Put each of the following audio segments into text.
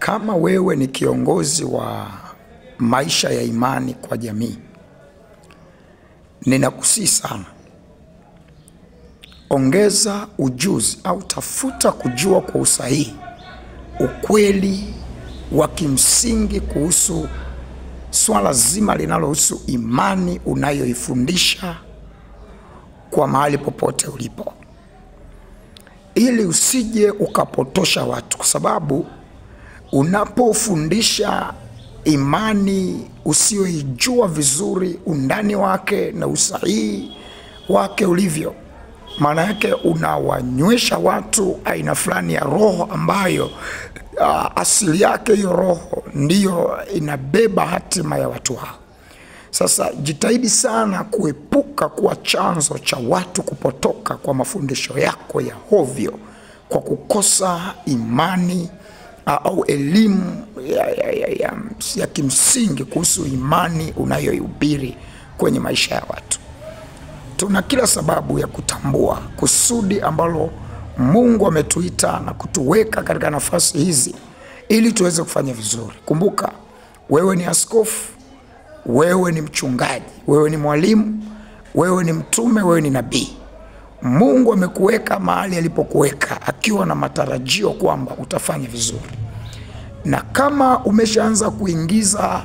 Kama wewe ni kiongozi wa maisha ya imani kwa jamii, ninakusihi sana, ongeza ujuzi au tafuta kujua kwa usahihi ukweli wa kimsingi kuhusu swala zima linalohusu imani unayoifundisha kwa mahali popote ulipo, ili usije ukapotosha watu, kwa sababu unapofundisha imani usioijua vizuri undani wake na usahihi wake ulivyo, maana yake unawanywesha watu aina fulani ya roho ambayo asili yake hiyo roho ndiyo inabeba hatima ya watu hao. Sasa jitahidi sana kuepuka kuwa chanzo cha watu kupotoka kwa mafundisho yako ya hovyo kwa kukosa imani au elimu ya kimsingi kuhusu imani unayoihubiri kwenye maisha ya watu. Tuna kila sababu ya kutambua kusudi ambalo Mungu ametuita na kutuweka katika nafasi hizi ili tuweze kufanya vizuri. Kumbuka, wewe ni askofu, wewe ni mchungaji, wewe ni mwalimu, wewe ni mtume, wewe ni nabii. Mungu amekuweka mahali alipokuweka akiwa na matarajio kwamba utafanya vizuri. Na kama umeshaanza kuingiza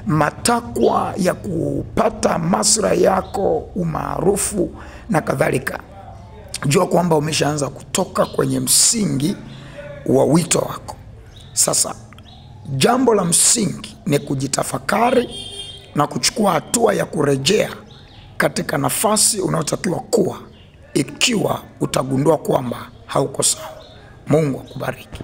matakwa ya kupata maslahi yako, umaarufu na kadhalika, jua kwamba umeshaanza kutoka kwenye msingi wa wito wako. Sasa jambo la msingi ni kujitafakari na kuchukua hatua ya kurejea katika nafasi unayotakiwa kuwa, ikiwa utagundua kwamba hauko sawa. Mungu akubariki.